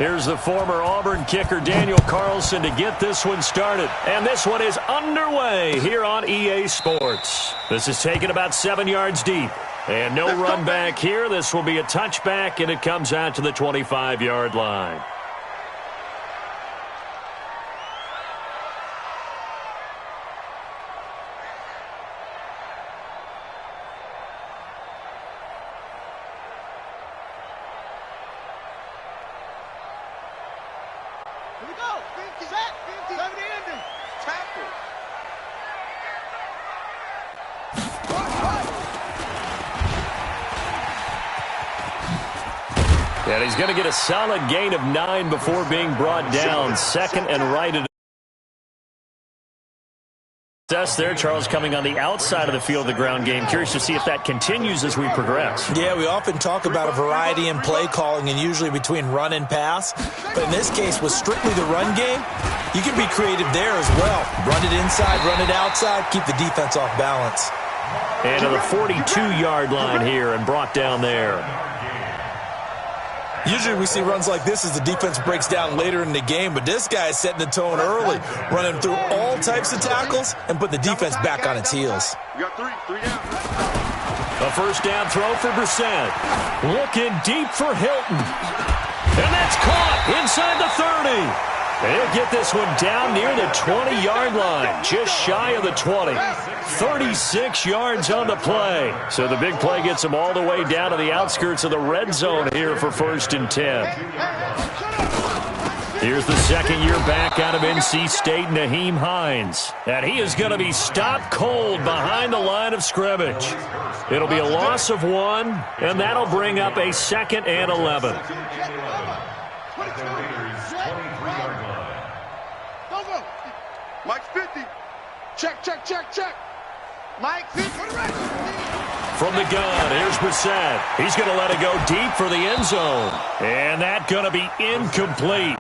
Here's the former Auburn kicker Daniel Carlson to get this one started. And this one is underway here on EA Sports. This is taken about 7 yards deep. And no run back here. This will be a touchback, and it comes out to the 25-yard line. And he's going to get a solid gain of 9 before being brought down. Second and right. There, Charles, coming on the outside of the field of the ground game. Curious to see if that continues as we progress. Yeah, we often talk about a variety in play calling and usually between run and pass. But in this case, with strictly the run game, you can be creative there as well. Run it inside, run it outside, keep the defense off balance. And to the 42-yard line here and brought down there. Usually we see runs like this as the defense breaks down later in the game, but this guy is setting the tone early, running through all types of tackles and putting the defense back on its heels. You got three down. A first down throw for Brissett. Looking deep for Hilton. And that's caught inside the 30. They'll get this one down near the 20-yard line, just shy of the 20. 36 yards on the play. So the big play gets them all the way down to the outskirts of the red zone here for 1st and 10. Here's the second-year back out of NC State, Nyheim Hines. And he is going to be stopped cold behind the line of scrimmage. It'll be a loss of 1, and that'll bring up a 2nd and 11. Mike 50. Check. Mike 50. From the gun, here's Brissett. He's going to let it go deep for the end zone. And that's going to be incomplete.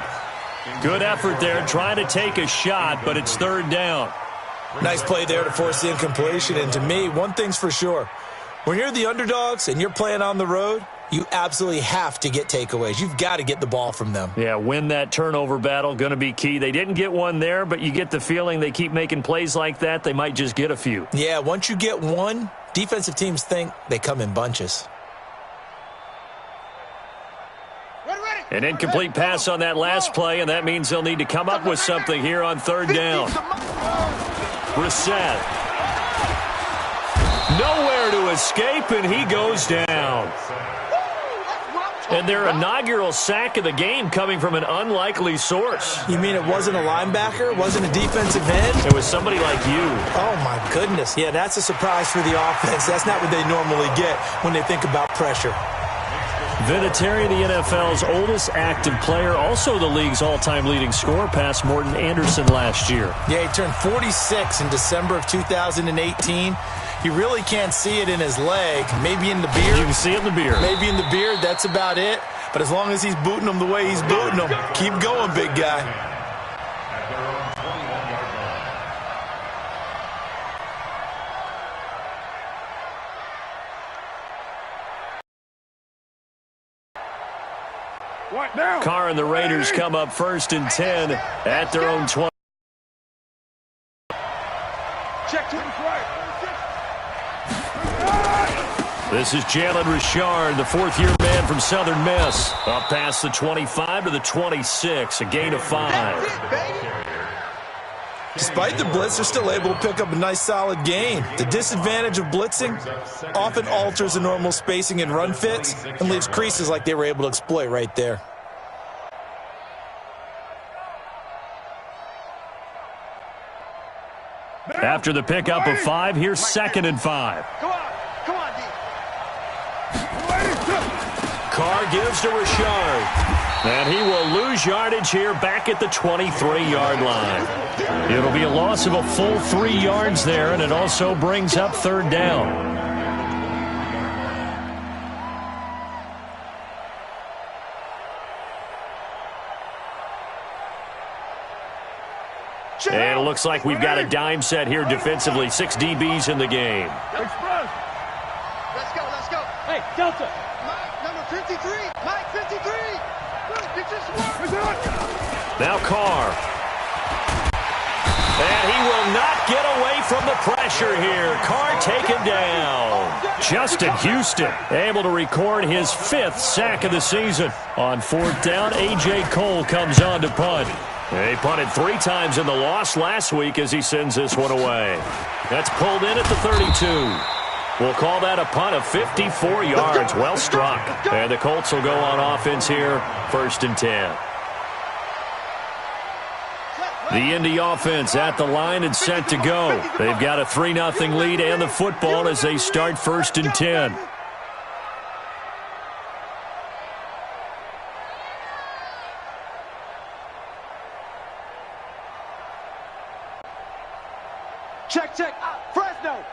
Good effort there, trying to take a shot, but it's 3rd down. Nice play there to force the incompletion. And to me, one thing's for sure. When you're the underdogs and you're playing on the road, you absolutely have to get takeaways. You've got to get the ball from them. Yeah, win that turnover battle, going to be key. They didn't get one there, but you get the feeling they keep making plays like that, they might just get a few. Yeah, once you get one, defensive teams think they come in bunches. An incomplete pass on that last play, and that means they'll need to come up with something here on 3rd down. Brissett. Nowhere to escape, and he goes down. And their inaugural sack of the game coming from an unlikely source. You mean it wasn't a linebacker? It wasn't a defensive end? It was somebody like you. Oh, my goodness. Yeah, that's a surprise for the offense. That's not what they normally get when they think about pressure. Vinatieri, the NFL's oldest active player, also the league's all-time leading scorer, past Morton Anderson last year. Yeah, he turned 46 in December of 2018. You really can't see it in his leg. Maybe in the beard. You can see it in the beard. Maybe in the beard. That's about it. But as long as he's booting them the way he's booting them, keep going, big guy. Carr and the Raiders come up 1st and 10 at their own 20. Check to the right. This is Jalen Richard, the 4th-year man from Southern Miss. Up past the 25 to the 26, a gain of 5. Despite the blitz, they're still able to pick up a nice, solid gain. The disadvantage of blitzing often alters the normal spacing and run fits and leaves creases like they were able to exploit right there. After the pickup of 5, here's 2nd and 5. Come on, D. Carr gives to Richard. And he will lose yardage here back at the 23-yard line. It'll be a loss of a full 3 yards there, and it also brings up 3rd down. And it looks like we've got a dime set here defensively. 6 DBs in the game. Express. Let's go. Hey, Delta. Mike, number 53. Mike, 53. Good Now Carr. And he will not get away from the pressure here. Carr taken down. Justin Houston able to record his 5th sack of the season. On 4th down, A.J. Cole comes on to punt. He punted 3 times in the loss last week as he sends this one away. That's pulled in at the 32. We'll call that a punt of 54 yards. Well struck. And the Colts will go on offense here, 1st and 10. The Indy offense at the line and set to go. They've got a 3-0 lead and the football as they start 1st and 10. Check. Fresno.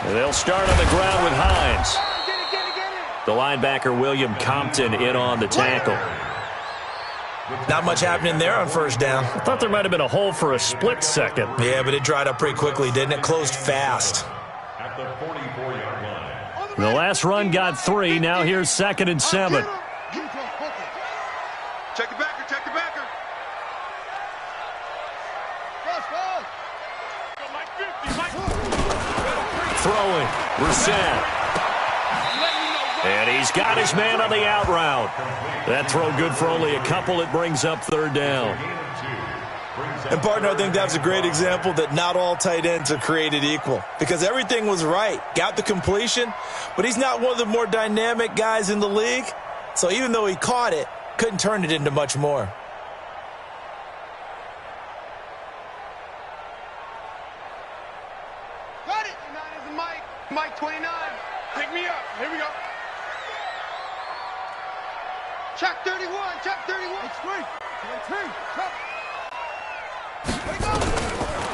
And they'll start on the ground with Hines. Get it. The linebacker, William Compton, in on the tackle. Not much happening there on 1st down. I thought there might have been a hole for a split second. Yeah, but it dried up pretty quickly, didn't it? Closed fast. At the 44-yard line. The last run got 3. Now here's 2nd and 7. Check the backer. Throwing. Brissett. And he's got his man on the out route. That throw good for only a couple. It brings up 3rd down. And, partner, I think that's a great example that not all tight ends are created equal. Because everything was right. Got the completion, but he's not one of the more dynamic guys in the league. So even though he caught it, couldn't turn it into much more. Got it. Mike 29. Pick me up. Here we go. Check 31. It's free.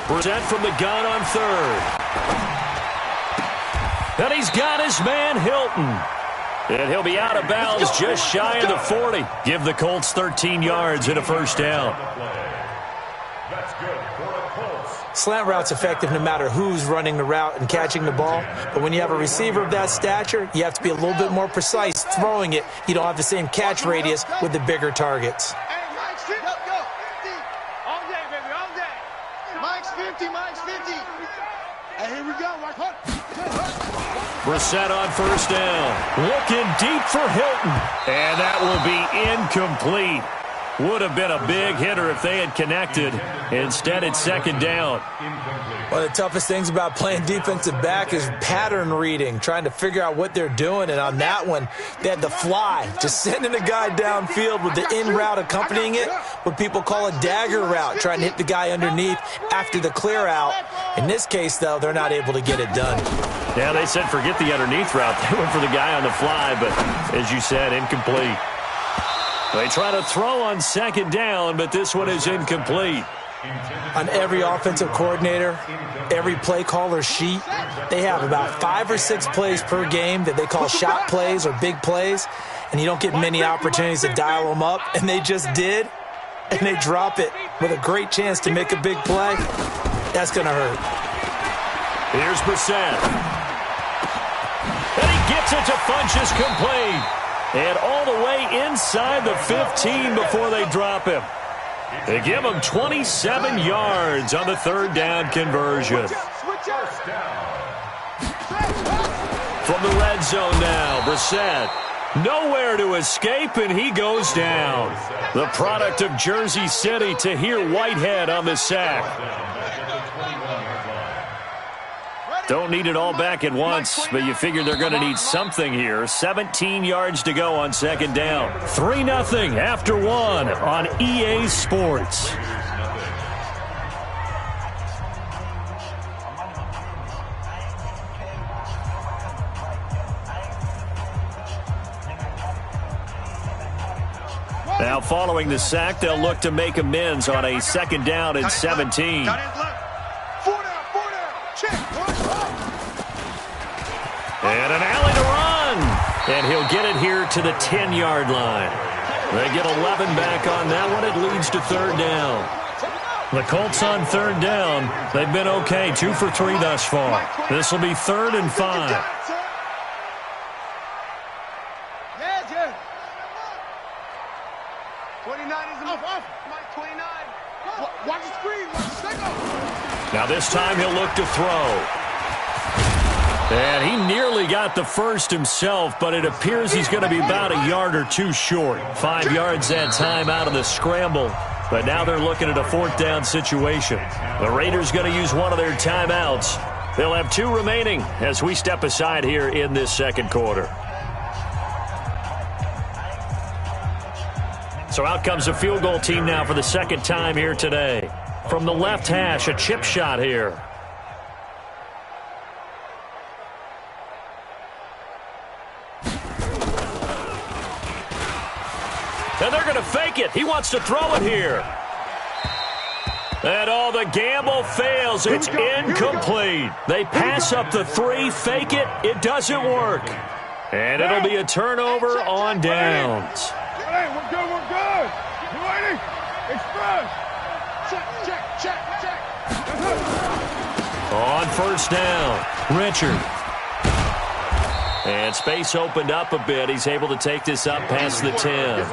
Brissett from the gun on 3rd. And he's got his man Hilton. And he'll be out of bounds just shy of the 40. Give the Colts 13 yards and a 1st down. That's good for the Colts. Slant route's effective no matter who's running the route and catching the ball. But when you have a receiver of that stature, you have to be a little bit more precise throwing it. You don't have the same catch radius with the bigger targets. Hey, Mike's 50. Go. 50. All day, baby. All day. Mike's 50. Hey, here we go. Brissett on 1st down. Looking deep for Hilton. And that will be incomplete. Would have been a big hitter if they had connected. Instead, it's 2nd down. One of the toughest things about playing defensive back is pattern reading, trying to figure out what they're doing. And on that one, they had the fly, just sending a guy downfield with the in route accompanying it, what people call a dagger route, trying to hit the guy underneath after the clear out. In this case, though, they're not able to get it done. Yeah, they said forget the underneath route. They went for the guy on the fly, but as you said, incomplete. They try to throw on 2nd down, but this one is incomplete. On every offensive coordinator, every play caller sheet, they have about 5 or 6 plays per game that they call shot plays or big plays, and you don't get many opportunities to dial them up, and they just did, and they drop it with a great chance to make a big play. That's going to hurt. Here's Brissett. And he gets it to Funchess complete. And all the way inside the 15 before they drop him. They give him 27 yards on the 3rd down conversion. From the red zone now, Brissett. Nowhere to escape, and he goes down. The product of Jersey City, Tahir Whitehead on the sack. Don't need it all back at once, but you figure they're going to need something here. 17 yards to go on 2nd down. 3-0 after 1 on EA Sports. Now following the sack, they'll look to make amends on a 2nd down and 17. And an alley to run. And he'll get it here to the 10-yard line. They get 11 back on that one. It leads to 3rd down. The Colts on 3rd down. They've been okay, 2 for 3 thus far. This will be 3rd and 5. Now this time he'll look to throw. And he nearly got the first himself, but it appears he's going to be about a yard or two short. 5 yards that time out of the scramble. But now they're looking at a 4th down situation. The Raiders going to use one of their timeouts. They'll have 2 remaining as we step aside here in this second quarter. So out comes the field goal team now for the second time here today. From the left hash, a chip shot here. And they're going to fake it. He wants to throw it here. And the gamble fails. It's incomplete. They pass up the 3, fake it. It doesn't work. And it'll be a turnover on downs. Hey, we're good, we're good. You ready? Express. Check. On first down, Richard. And space opened up a bit. He's able to take this up past the 10.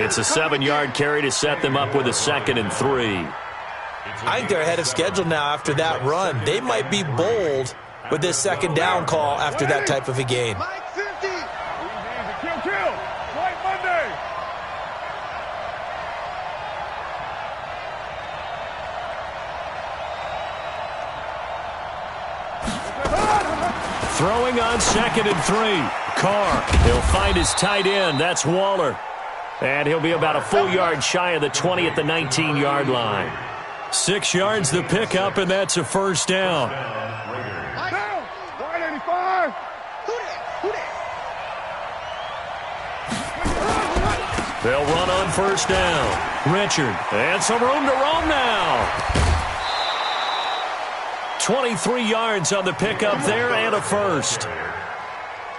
It's a 7-yard carry to set them up with a 2nd and 3. I think they're ahead of schedule now after that run. They might be bold with this 2nd down call after that type of a game. Kill. White Monday. Throwing on 2nd and 3. Carr. He'll find his tight end. That's Waller. And he'll be about a full yard shy of the 20 at the 19-yard line. 6 yards the pickup, and that's a first down. Down. 185. They'll run on first down. Richard. And some room to roam now. 23 yards on the pickup there and a first.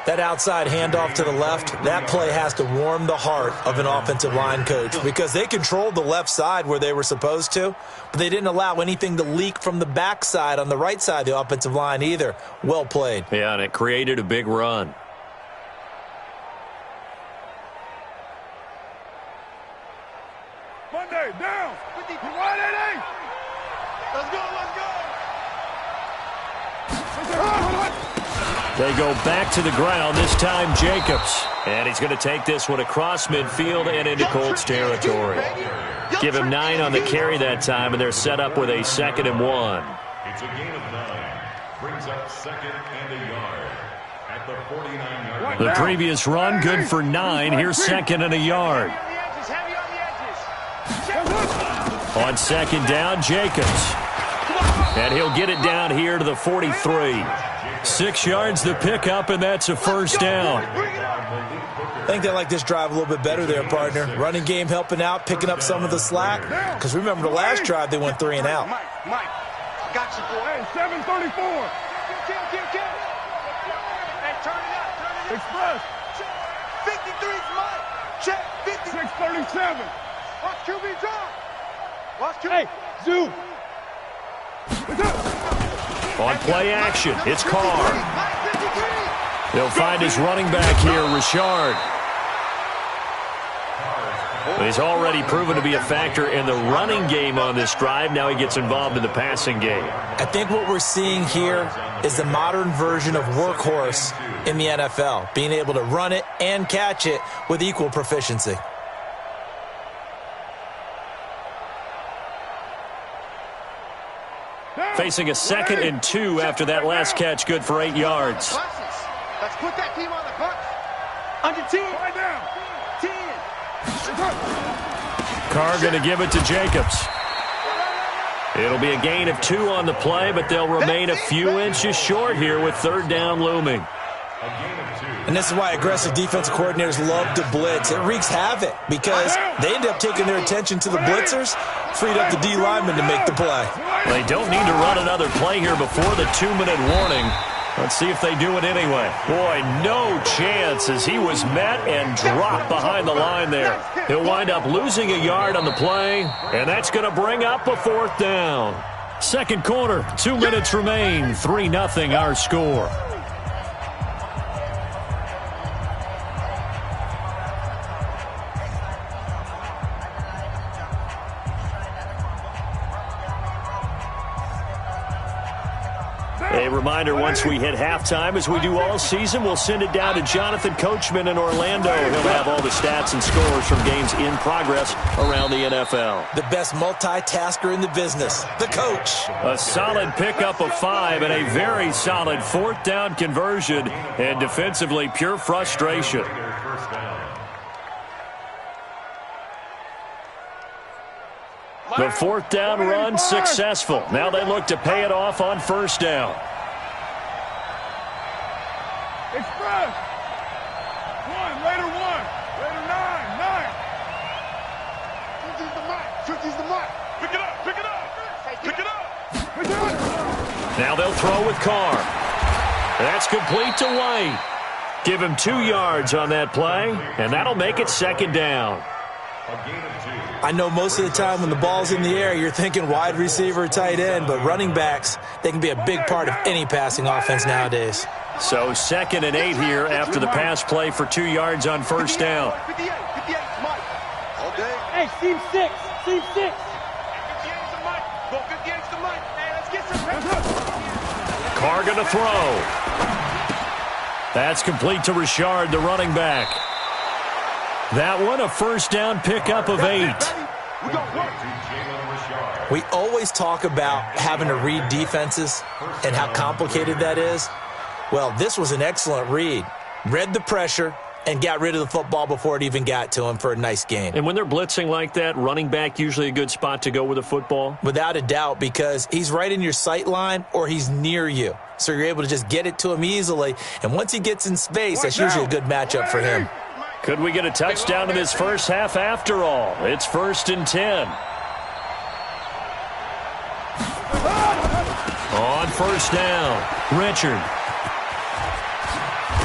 That outside handoff to the left, that play has to warm the heart of an offensive line coach because they controlled the left side where they were supposed to, but they didn't allow anything to leak from the backside on the right side of the offensive line either. Well played. Yeah, and it created a big run. Monday, down. 188. Let's go. They go back to the ground, this time Jacobs. And he's going to take this one across midfield and into Colts territory. Give him 9 on the carry that time, and they're set up with a 2nd and 1. It's a gain of 9. Brings up 2nd and a yard at the 49-yard line. The previous run, good for 9. Here's 2nd and a yard. On 2nd down, Jacobs. And he'll get it down here to the 43. 6 yards the pickup, and that's a first down. I think they like this drive a little bit better there, partner. Running game helping out, picking up some of the slack. Because remember the last drive, they went 3 and out. Mike, got you, boy. Hey, 734. Kill. Hey, turn it up. Express. 53's Mike. Check. 50. 637. Watch QB drop. Watch QB. Hey, zoom. On play action, it's Carr. He'll find his running back here, Richard. He's already proven to be a factor in the running game on this drive. Now he gets involved in the passing game. I think what we're seeing here is the modern version of workhorse in the NFL, being able to run it and catch it with equal proficiency. Facing a 2nd and 2 after that last catch, good for 8 yards. Let's put that team on the bus. Under 10. Right now. 10. Carr going to give it to Jacobs. It'll be a gain of 2 on the play, but they'll remain a few inches short here with 3rd down looming. And this is why aggressive defensive coordinators love to blitz. It wreaks havoc because they end up taking their attention to the blitzers, freed up the D lineman to make the play. They don't need to run another play here before the 2-minute warning. Let's see if they do it anyway. Boy, no chance as he was met and dropped behind the line there. He'll wind up losing a yard on the play, and that's going to bring up a 4th down. Second quarter, 2 minutes remain, 3-0 our score. A reminder, once we hit halftime, as we do all season, we'll send it down to Jonathan Coachman in Orlando. He'll have all the stats and scores from games in progress around the NFL. The best multitasker in the business, the coach. A solid pickup of 5 and a very solid 4th down conversion, and defensively pure frustration. The 4th down run successful. Now they look to pay it off on 1st down. Express. 1, later 9. 50's the mark. 50's the mark. Pick it up. Pick it up. Pick it up. Pick it up. Now they'll throw with Carr. That's complete to White. Give him 2 yards on that play, and that'll make it 2nd down. I know most of the time when the ball's in the air, you're thinking wide receiver, tight end, but running backs, they can be a big part of any passing offense nowadays. So 2nd and 8 here after the pass play for 2 yards on 1st down. 58, Mike. Okay. Hey, seam 6. Seam 6. 58's the Mike. Go 58's the Mike. Hey, let's get some pressure. Carr going to throw. That's complete to Richard, the running back. That one, a 1st down pickup of 8. We always talk about having to read defenses and how complicated that is. Well, this was an excellent read. Read the pressure and got rid of the football before it even got to him for a nice gain. And when they're blitzing like that, running back usually a good spot to go with a football? Without a doubt, because he's right in your sight line or he's near you. So you're able to just get it to him easily. And once he gets in space, that's usually a good matchup for him. Could we get a touchdown in this first half after all? It's 1st and 10. On 1st down, Richard.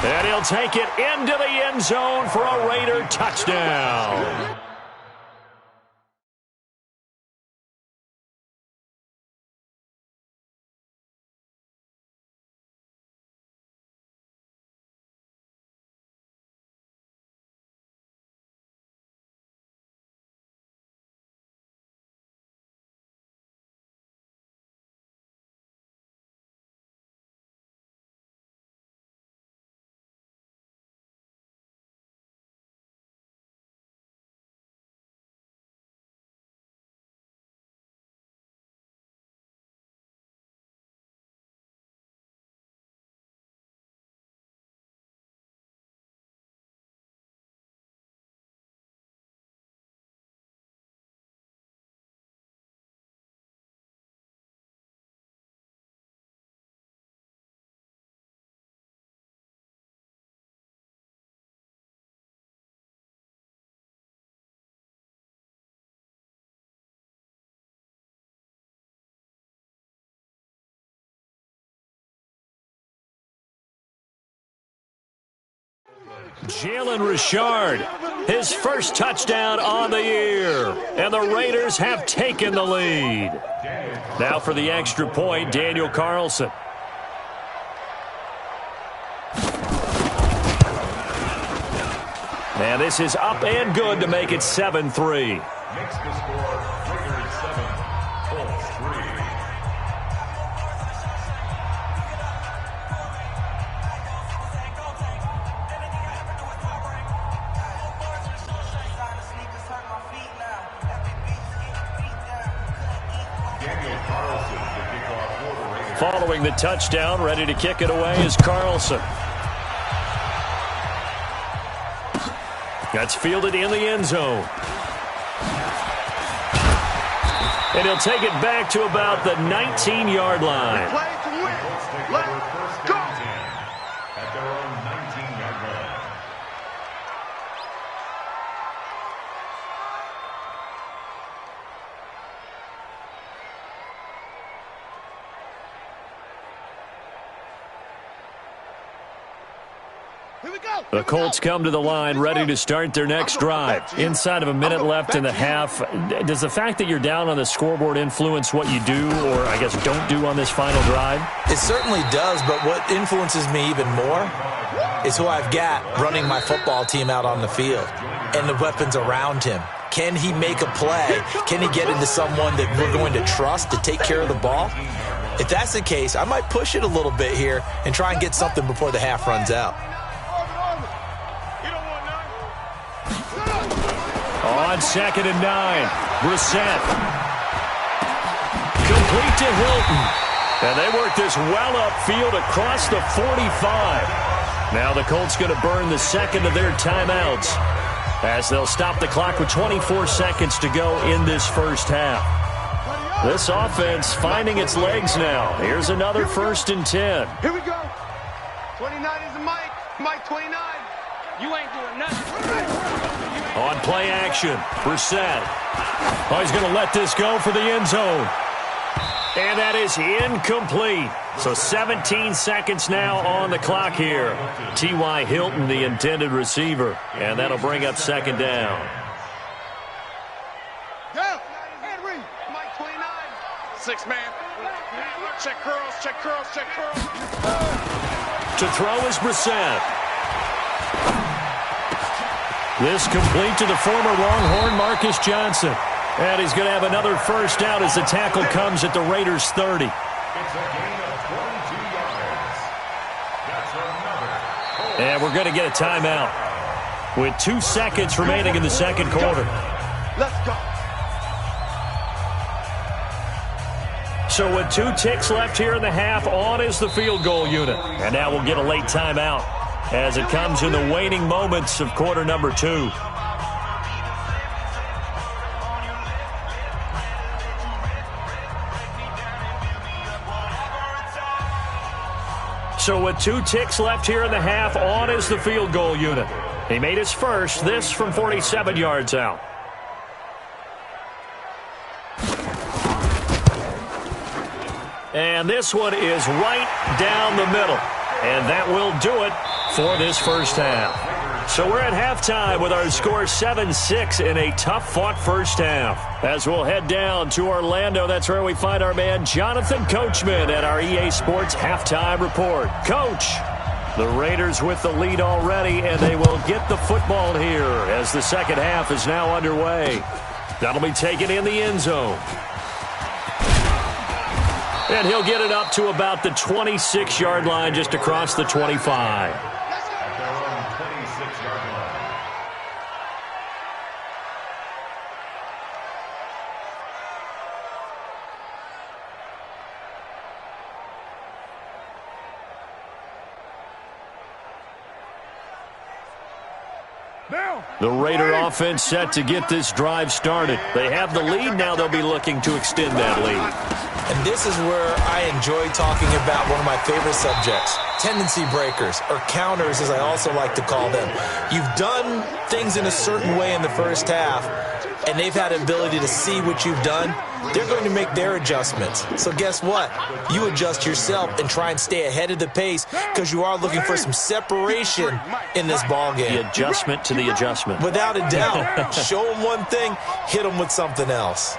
And he'll take it into the end zone for a Raider touchdown. Jalen Richard, his first touchdown on the year. And the Raiders have taken the lead. Now for the extra point, Daniel Carlson. And this is up and good to make it 7-3. Makes the score Raiders 7, Colts 3. Following the touchdown, ready to kick it away is Carlson. That's fielded in the end zone. And he'll take it back to about the 19-yard line. Play to win. Let's go. At their own 19-yard line. Here we go. The Colts come to the line ready to start their next drive. Inside of a minute left in the half, does the fact that you're down on the scoreboard influence what you do or, I guess, don't do on this final drive? It certainly does, but what influences me even more is who I've got running my football team out on the field and the weapons around him. Can he make a play? Can he get into someone that we're going to trust to take care of the ball? If that's the case, I might push it a little bit here and try and get something before the half runs out. On 2nd and 9, Brissett. Complete to Hilton. And they work this well upfield across the 45. Now the Colts going to burn the second of their timeouts as they'll stop the clock with 24 seconds to go in this first half. This offense finding its legs now. Here's another 1st and 10. Here we go. 29 is the Mike. Mike 29. You ain't doing nothing. On play action, Brissett. Oh, he's going to let this go for the end zone. And that is incomplete. So 17 seconds now on the clock here. T.Y. Hilton, the intended receiver. And that'll bring up 2nd down. Go. Henry. Mike 29. 6-man. Check curls, check curls, check curls. To throw is Brissett. This complete to the former Longhorn Marcus Johnson. And he's going to have another first down as the tackle comes at the Raiders' 30. It's a gain of 22 yards. That's another. And we're going to get a timeout with 2 seconds remaining in the second quarter. Let's go. So with 2 ticks left here in the half, on is the field goal unit. And now we'll get a late timeout as it comes in the waning moments of quarter number 2. So with 2 ticks left here in the half, on is the field goal unit. He made his first, this from 47 yards out. And this one is right down the middle. And that will do it for this first half. So we're at halftime with our score 7-6 in a tough-fought first half. As we'll head down to Orlando, that's where we find our man Jonathan Coachman at our EA Sports Halftime Report. Coach, the Raiders with the lead already, and they will get the football here as the second half is now underway. That'll be taken in the end zone. And he'll get it up to about the 26-yard line, just across the 25. The Raider offense set to get this drive started. They have the lead. Now they'll be looking to extend that lead. And this is where I enjoy talking about one of my favorite subjects, tendency breakers, or counters as I also like to call them. You've done things in a certain way in the first half, and they've had the ability to see what you've done. They're going to make their adjustments. So guess what? You adjust yourself and try and stay ahead of the pace because you are looking for some separation in this ball game. The adjustment to the adjustment. Without a doubt. Show them one thing, hit them with something else.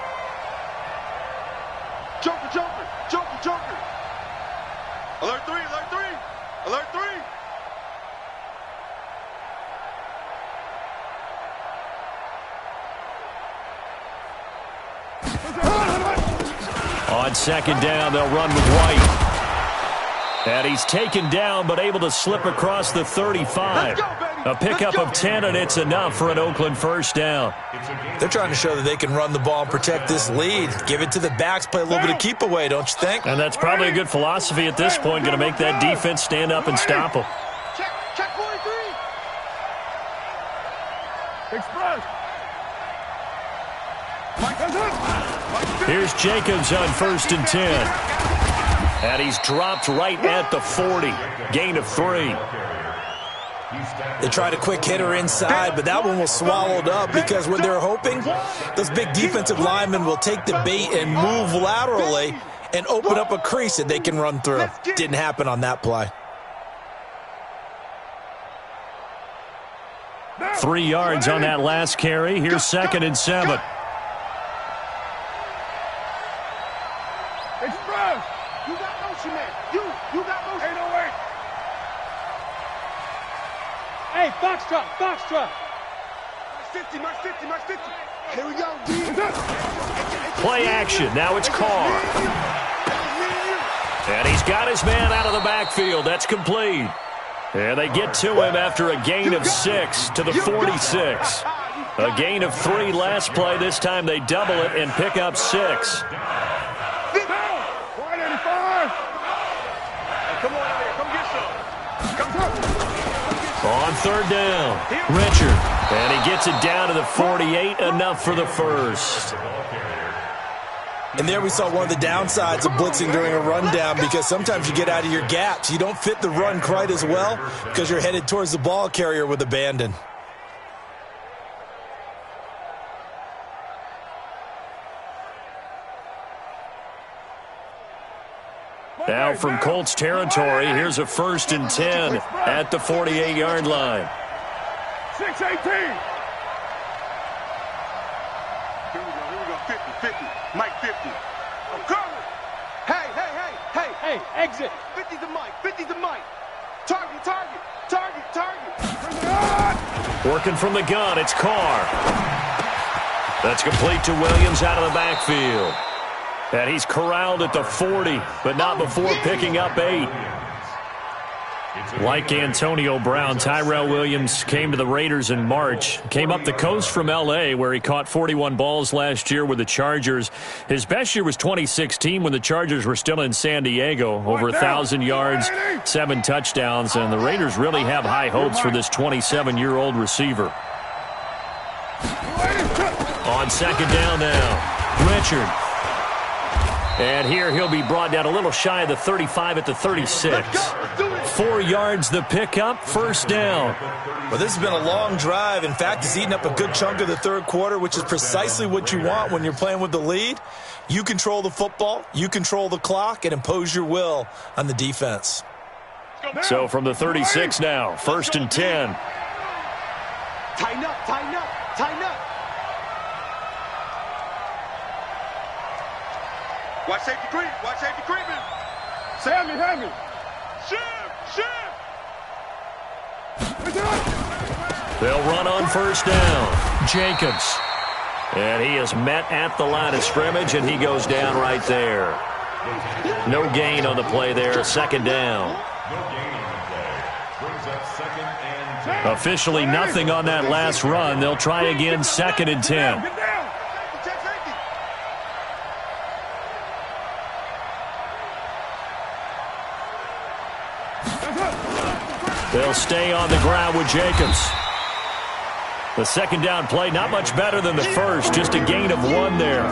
Joker, Joker, Joker, Joker. Alert 3, alert 3, alert 3. On second down, they'll run with White. And he's taken down, but able to slip across the 35. A pickup of 10, and it's enough for an Oakland first down. They're trying to show that they can run the ball and protect this lead. Give it to the backs, play a little bit of keep away, don't you think? And that's probably a good philosophy at this point, going to make that defense stand up and stop them. Check 43. Express. Here's Jacobs on 1st and 10. And he's dropped right at the 40. Gain of 3. They tried a quick hitter inside, but that one was swallowed up because what they're hoping, those big defensive linemen will take the bait and move laterally and open up a crease that they can run through. Didn't happen on that play. 3 yards on that last carry. Here's 2nd and 7. Express. You got motion, man. You got motion. 808. Hey, Foxtrot, Foxtrot. March 50, March 50. Here we go, D. Play action. Now it's Carr. And he's got his man out of the backfield. That's complete. And they get to him after a gain of 6 to the 46. A gain of 3 last play. This time they double it and pick up 6. On third down, Richard. And he gets it down to the 48, enough for the first. And there we saw one of the downsides of blitzing during a rundown, because sometimes you get out of your gaps. You don't fit the run quite as well because you're headed towards the ball carrier with abandon. Now from Colts territory, here's a 1st and 10 at the 48-yard line. 6-18. Here we go, 50. Mike 50. I'm coming. Hey. Hey, exit. 50's the Mike. Target. Working from the gun, it's Carr. That's complete to Williams out of the backfield. And he's corralled at the 40, but not before picking up 8. Like Antonio Brown, Tyrell Williams came to the Raiders in March. Came up the coast from L.A., where he caught 41 balls last year with the Chargers. His best year was 2016 when the Chargers were still in San Diego. Over 1,000 yards, 7 touchdowns, and the Raiders really have high hopes for this 27-year-old receiver. On second down now, Richard. And here he'll be brought down a little shy of the 35 at the 36. 4 yards the pickup, 1st down. Well, this has been a long drive. In fact, it's eaten up a good chunk of the third quarter, which is precisely what you want when you're playing with the lead. You control the football, you control the clock, and impose your will on the defense. So from the 36 now, 1st and 10. Tighten up. Watch safety creeping. Sammy. Shift. They'll run on 1st down. Jacobs. And he is met at the line of scrimmage, and he goes down right there. No gain on the play there, 2nd down. Officially nothing on that last run. They'll try again, 2nd and 10. They'll stay on the ground with Jacobs. The 2nd down play, not much better than the first, just a gain of 1 there.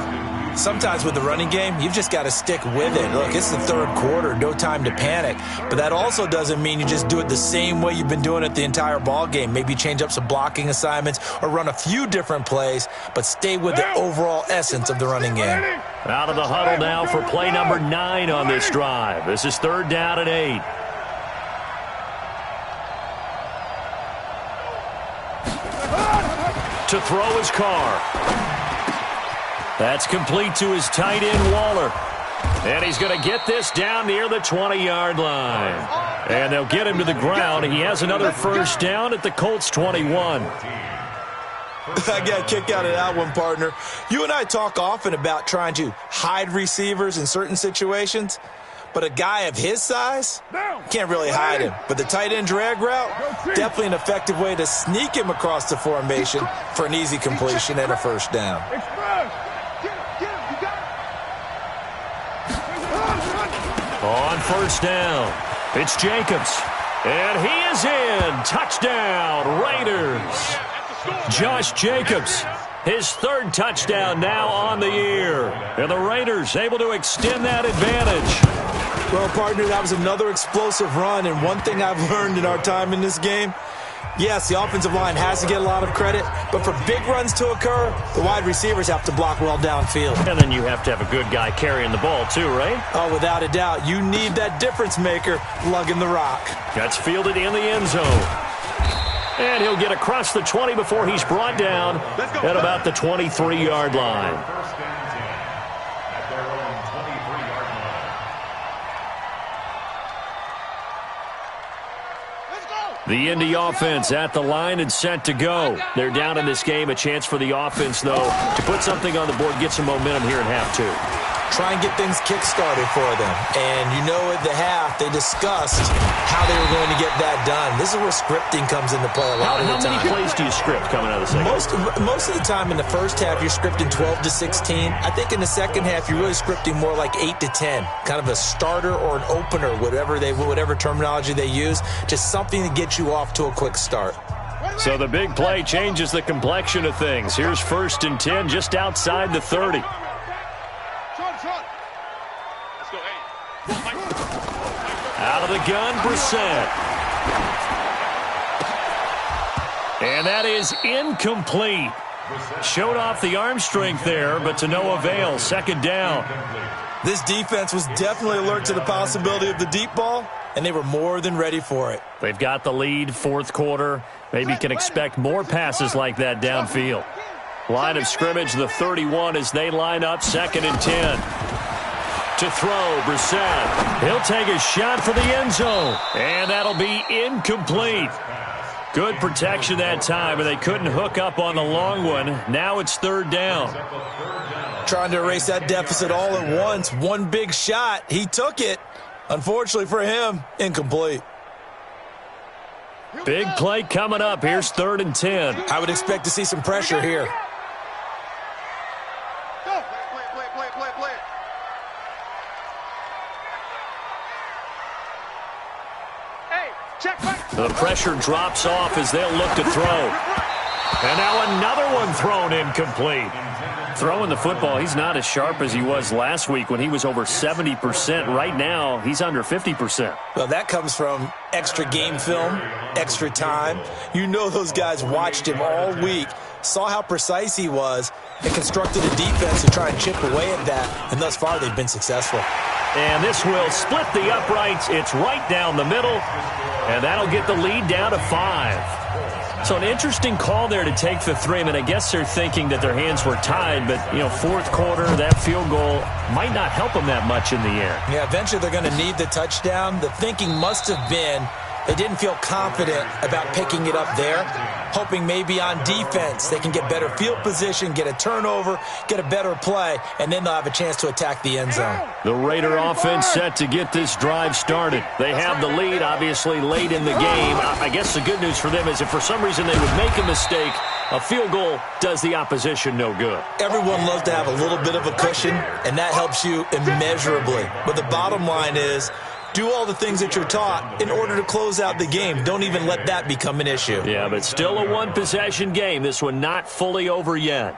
Sometimes with the running game, you've just got to stick with it. Look, it's the third quarter, no time to panic. But that also doesn't mean you just do it the same way you've been doing it the entire ball game. Maybe change up some blocking assignments or run a few different plays, but stay with the overall essence of the running game. Out of the huddle now for play number 9 on this drive. This is 3rd down and 8. To throw his Carr. That's complete to his tight end, Waller. And he's going to get this down near the 20-yard line. And they'll get him to the ground. He has another 1st down at the Colts 21. I got a kick out of that one, partner. You and I talk often about trying to hide receivers in certain situations. But a guy of his size, can't really hide him. But the tight end drag route, definitely an effective way to sneak him across the formation for an easy completion and a 1st down. On 1st down, it's Jacobs. And he is in. Touchdown, Raiders. Josh Jacobs, his 3rd touchdown now on the year. And the Raiders able to extend that advantage. Well, partner, that was another explosive run, and one thing I've learned in our time in this game, yes, the offensive line has to get a lot of credit, but for big runs to occur, the wide receivers have to block well downfield. And then you have to have a good guy carrying the ball too, right? Oh, without a doubt. You need that difference maker lugging the rock. That's fielded in the end zone. And he'll get across the 20 before he's brought down at about the 23-yard line. The Indy offense at the line and set to go. They're down in this game. A chance for the offense, though, to put something on the board, get some momentum here in half 2. try and get things kick-started for them. And you know at the half, they discussed how they were going to get that done. This is where scripting comes into play a lot of the time. How many plays do you script coming out of the second? Most of the time in the first half, you're scripting 12 to 16. I think in the second half, you're really scripting more like 8 to 10. Kind of a starter or an opener, whatever terminology they use. Just something to get you off to a quick start. So the big play changes the complexion of things. Here's 1st and 10 just outside the 30. Out of the gun, Brissett. And that is incomplete. Showed off the arm strength there, but to no avail. 2nd down. This defense was definitely alert to the possibility of the deep ball, and they were more than ready for it. They've got the lead, 4th quarter. Maybe can expect more passes like that downfield. Line of scrimmage, the 31 as they line up, 2nd and 10. To throw, Brissett. He'll take a shot for the end zone, and that'll be incomplete. Good protection that time, and they couldn't hook up on the long one. Now it's 3rd down. Trying to erase that deficit all at once. One big shot. He took it. Unfortunately for him, incomplete. Big play coming up. Here's 3rd and 10. I would expect to see some pressure here. The pressure drops off as they'll look to throw. And now another one thrown incomplete. Throwing the football, he's not as sharp as he was last week when he was over 70%. Right now, he's under 50%. Well, that comes from extra game film, extra time. You know those guys watched him all week, saw how precise he was, and constructed a defense to try and chip away at that. And thus far, they've been successful. And this will split the uprights. It's right down the middle, and that'll get the lead down to 5. So an interesting call there to take the 3. I mean, I guess they're thinking that their hands were tied, but, 4th quarter, that field goal might not help them that much in the air. Yeah, eventually they're going to need the touchdown. The thinking must have been they didn't feel confident about picking it up there, hoping maybe on defense they can get better field position, get a turnover, get a better play, and then they'll have a chance to attack the end zone. The Raider offense set to get this drive started. They have the lead, obviously, late in the game. I guess the good news for them is if for some reason they would make a mistake, a field goal does the opposition no good. Everyone loves to have a little bit of a cushion, and that helps you immeasurably. But the bottom line is, do all the things that you're taught in order to close out the game. Don't even let that become an issue. Yeah, but still a one-possession game. This one not fully over yet.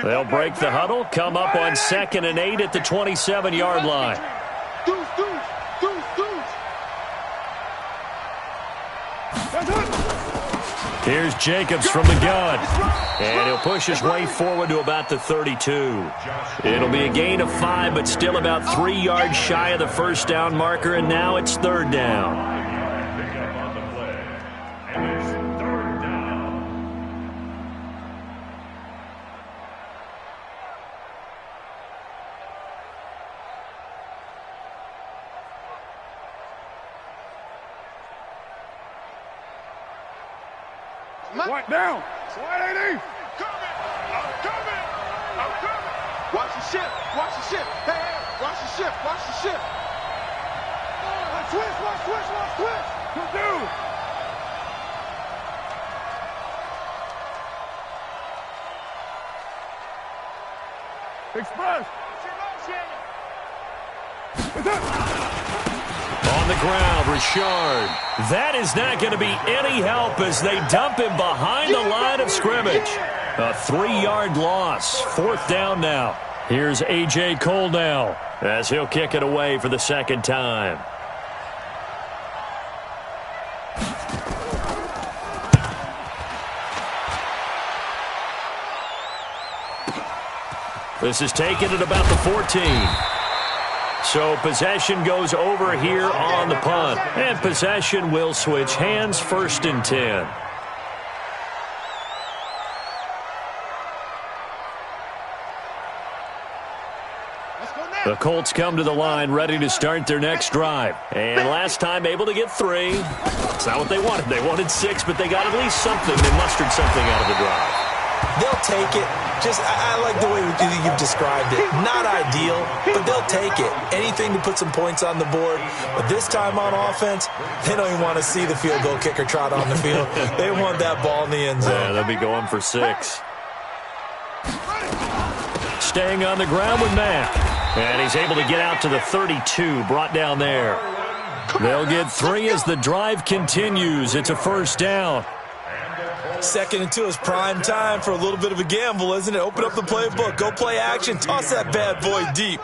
They'll break the huddle, come up on 2nd and 8 at the 27-yard line. Here's Jacobs from the gun. And he'll push his way forward to about the 32. It'll be a gain of 5, but still about 3 yards shy of the first down marker, and now it's 3rd down. White down. White AD. I'm coming. Watch the ship. Hey, watch the ship. Watch switch. Good dude. Express. On the ground, Richard. That is not going to be any help as they dump him behind the line of scrimmage. A 3-yard loss. 4th down now. Here's A.J. Cole now as he'll kick it away for the 2nd time. This is taken at about the 14. So possession goes over here on the punt. And possession will switch hands, 1st and 10. The Colts come to the line ready to start their next drive. And last time able to get 3. It's not what they wanted. They wanted 6, but they got at least something. They mustered something out of the drive. They'll take it. I like the way you've described it. Not ideal, but they'll take it. Anything to put some points on the board. But this time on offense, they don't even want to see the field goal kicker trot on the field. They want that ball in the end zone. Yeah, they'll be going for 6. Staying on the ground with Mack. And he's able to get out to the 32, brought down there. They'll get 3 as the drive continues. It's a 1st down. 2nd and 2 is prime time for a little bit of a gamble, isn't it? Open up the playbook, go play action, toss that bad boy deep.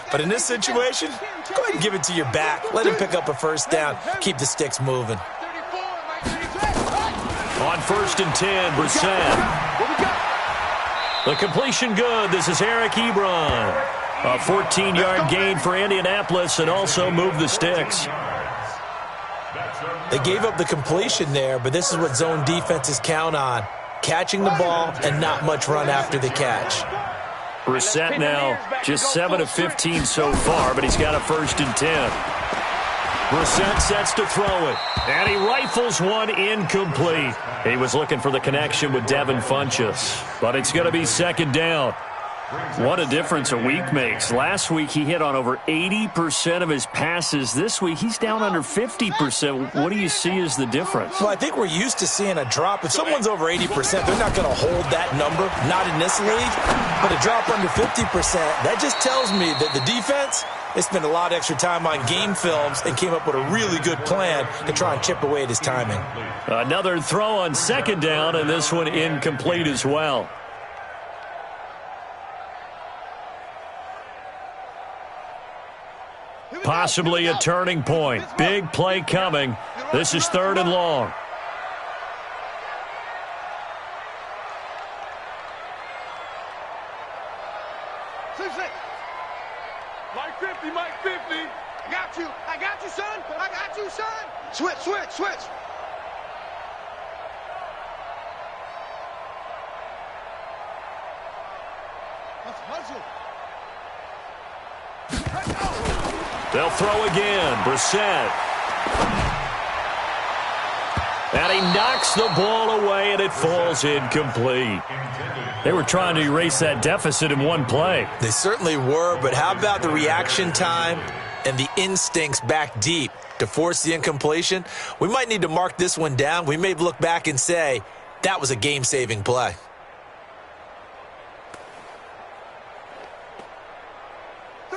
But in this situation, go ahead and give it to your back. Let him pick up a 1st down. Keep the sticks moving. On 1st and 10, Brissett. The completion good. This is Eric Ebron. A 14-yard gain for Indianapolis and also move the sticks. They gave up the completion there, but this is what zone defenses count on. Catching the ball and not much run after the catch. Brissett now just 7 of 15 so far, but he's got a 1st and 10. Brissett sets to throw it, and he rifles one incomplete. He was looking for the connection with Devin Funchess, but it's going to be 2nd down. What a difference a week makes. Last week he hit on over 80% of his passes. This week he's down under 50%. What do you see as the difference? Well, I think we're used to seeing a drop. If someone's over 80%, they're not going to hold that number, not in this league. But a drop under 50%, that just tells me that the defense, they spent a lot of extra time on game films and came up with a really good plan to try and chip away at his timing. Another throw on 2nd down, and this one incomplete as well. Possibly a turning point. Big play coming. This is 3rd and long. Mike 50, Mike 50. I got you, son. I got you, son. Switch. Let's hustle. They'll throw again. Brissett. And he knocks the ball away, and it falls incomplete. They were trying to erase that deficit in one play. They certainly were, but how about the reaction time and the instincts back deep to force the incompletion? We might need to mark this one down. We may look back and say, that was a game-saving play.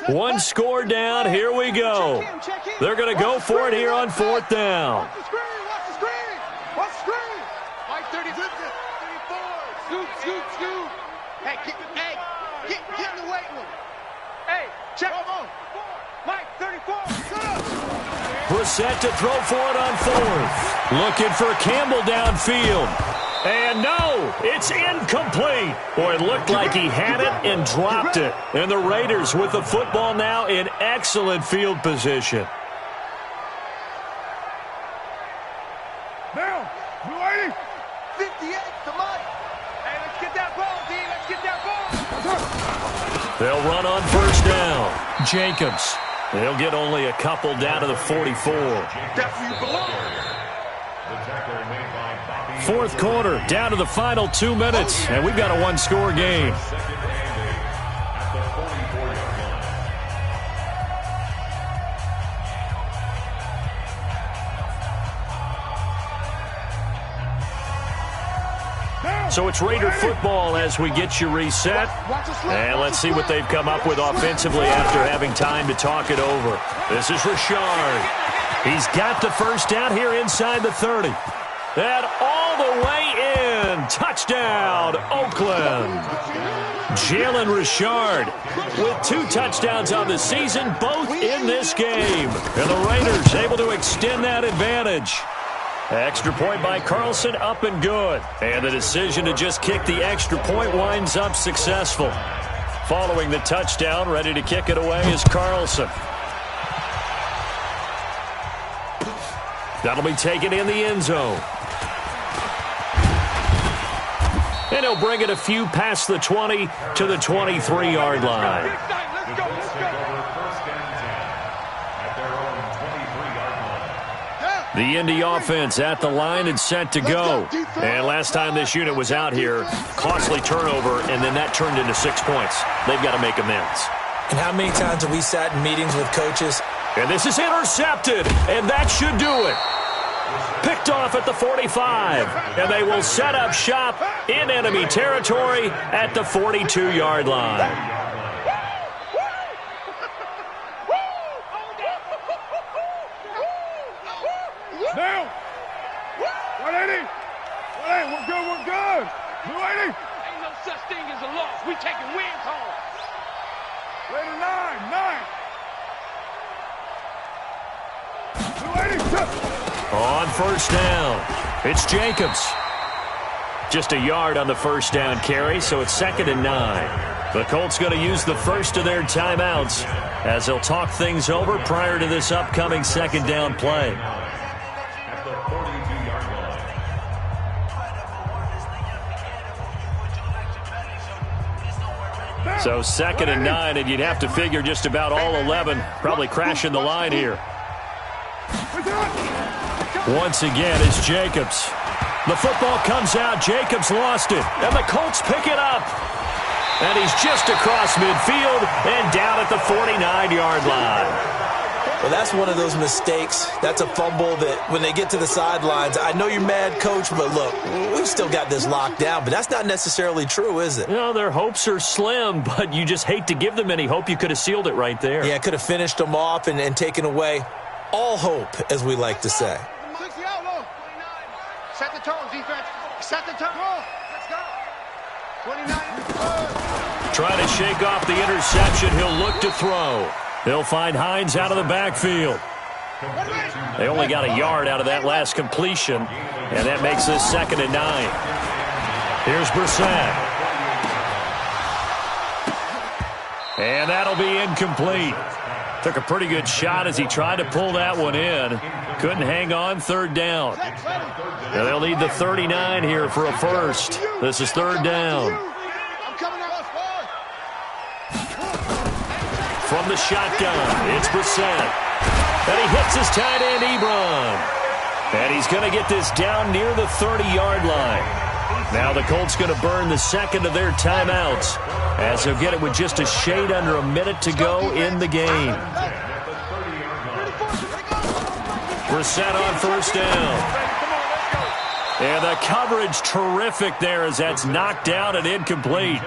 One score down. Here we go. They're going to go for it here on 4th down. Watch the screen. Mike 30, 34. Scoop. Hey, get in the weight room. Hey, check. Mike 34. Brissett to throw for it on 4th. Looking for Campbell downfield. And no, it's incomplete. Boy, it looked like he had it and dropped it. And the Raiders with the football now in excellent field position. Down. 280. 58 to Mike. Hey, let's get that ball, D. Let's get that ball. They'll run on 1st down. Jacobs. They'll get only a couple down to the 44. That's where you belong. 4th quarter, down to the final 2 minutes, and we've got a one-score game. So it's Raider football as we get you reset. And let's see what they've come up with offensively after having time to talk it over. This is Richard. He's got the 1st down here inside the 30. And all the way in. Touchdown, Oakland. Jalen Richard with 2 touchdowns on the season, both in this game. And the Raiders able to extend that advantage. Extra point by Carlson, up and good. And the decision to just kick the extra point winds up successful. Following the touchdown, ready to kick it away is Carlson. That'll be taken in the end zone. And he'll bring it a few past the 20 to the 23-yard line. The Indy offense at the line and set to go. And last time this unit was out here, costly turnover, and then that turned into 6 points. They've got to make amends. And how many times have we sat in meetings with coaches? And this is intercepted, and that should do it. Picked off at the 45, and they will set up shop in enemy territory at the 42-yard line. Down. 180. 180. We're good. We're good. 280. Ain't no such thing as a loss. We taking wins home. Later 9. 280. On first down, it's Jacobs. Just a yard on the first down carry, so it's 2nd and 9. The Colts going to use the first of their timeouts as they'll talk things over prior to this upcoming 2nd down play. So 2nd and 9, and you'd have to figure just about all 11 probably crashing the line here. Once again, it's Jacobs. The football comes out. Jacobs lost it, and the Colts pick it up. And he's just across midfield and down at the 49-yard line. Well, that's one of those mistakes. That's a fumble that when they get to the sidelines, I know you're mad, Coach, but look, we've still got this locked down. But that's not necessarily true, is it? You know, their hopes are slim, but you just hate to give them any hope. You could have sealed it right there. Yeah, could have finished them off and taken away all hope, as we like to say. Set the tone, defense. Set the tone. Let's go. 29. Trying to shake off the interception. He'll look to throw. They'll find Hines out of the backfield. They only got a yard out of that last completion, and that makes this 2nd and 9. Here's Brissett. And that'll be incomplete. Took a pretty good shot as he tried to pull that one in. Couldn't hang on, 3rd down. Now they'll need the 39 here for a first. This is 3rd down. From the shotgun, it's Brissett. And he hits his tight end, Ebron. And he's going to get this down near the 30-yard line. Now the Colts going to burn the 2nd of their timeouts as they'll get it with just a shade under a minute to go in the game. Brissett on first down. And the coverage terrific there as that's knocked down and incomplete.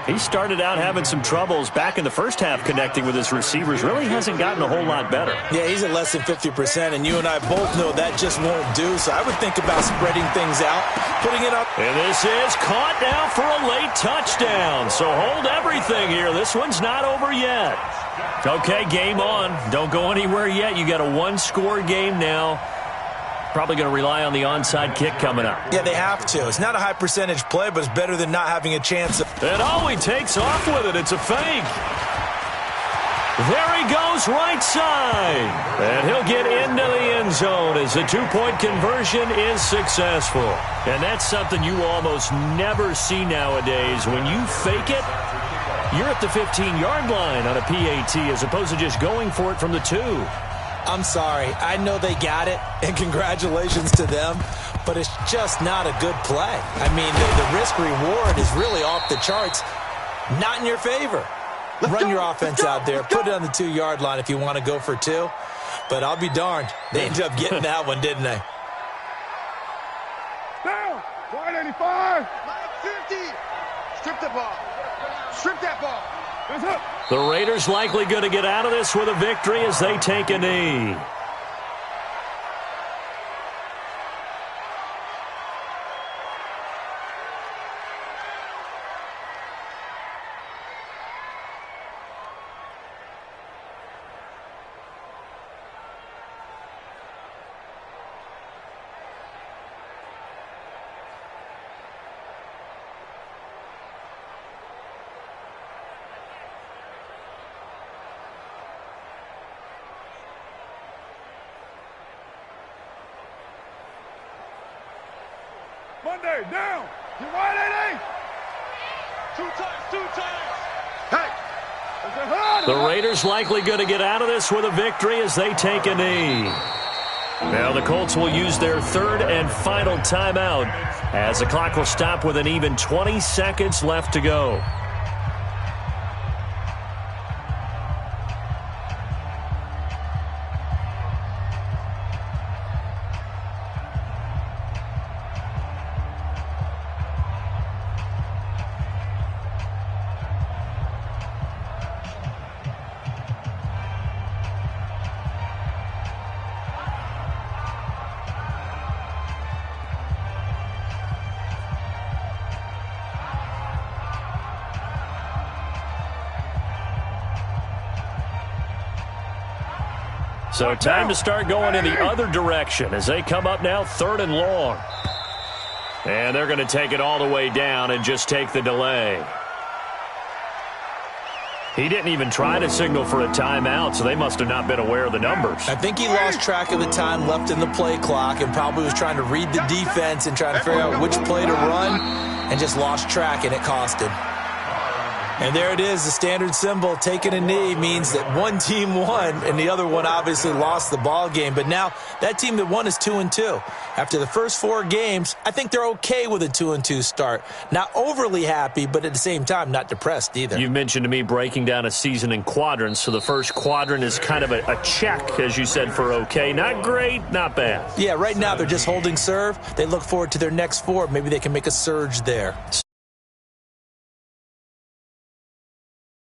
He started out having some troubles back in the first half connecting with his receivers. Really hasn't gotten a whole lot better. Yeah, he's at less than 50%, and you and I both know that just won't do. So I would think about spreading things out, putting it up. And this is caught now for a late touchdown. So hold everything here. This one's not over yet. Okay, game on. Don't go anywhere yet. You got a one-score game now. Probably going to rely on the onside kick coming up. Yeah, they have to. It's not a high percentage play, but it's better than not having a chance. And he takes off with it. It's a fake. There he goes right side. And he'll get into the end zone as the two-point conversion is successful. And that's something you almost never see nowadays. When you fake it, you're at the 15-yard line on a PAT as opposed to just going for it from the 2. I'm sorry. I know they got it, and congratulations to them, but it's just not a good play. I mean, the risk-reward is really off the charts, not in your favor. Run your offense out there. Put it on the 2-yard line if you want to go for 2, but I'll be darned. They ended up getting that one, didn't they? Down. 185. 50. Strip the ball. Strip that ball. That's up. The Raiders likely going to get out of this with a victory as they take a knee. Monday, down. You wide, 88? 2 times, 2 times. Hey. The Raiders likely going to get out of this with a victory as they take a knee. Now the Colts will use their third and final timeout as the clock will stop with an even 20 seconds left to go. So time to start going in the other direction as they come up now 3rd and long. And they're going to take it all the way down and just take the delay. He didn't even try to signal for a timeout, so they must have not been aware of the numbers. I think he lost track of the time left in the play clock and probably was trying to read the defense and trying to figure out which play to run and just lost track, and it cost him. And there it is, the standard symbol. Taking a knee means that one team won and the other one obviously lost the ball game. But now that team that won is 2-2. After the first 4 games, I think they're okay with a 2-2 start. Not overly happy, but at the same time, not depressed either. You've mentioned to me breaking down a season in quadrants. So the first quadrant is kind of a check, as you said, for okay. Not great, not bad. Yeah, right now they're just holding serve. They look forward to their next 4. Maybe they can make a surge there.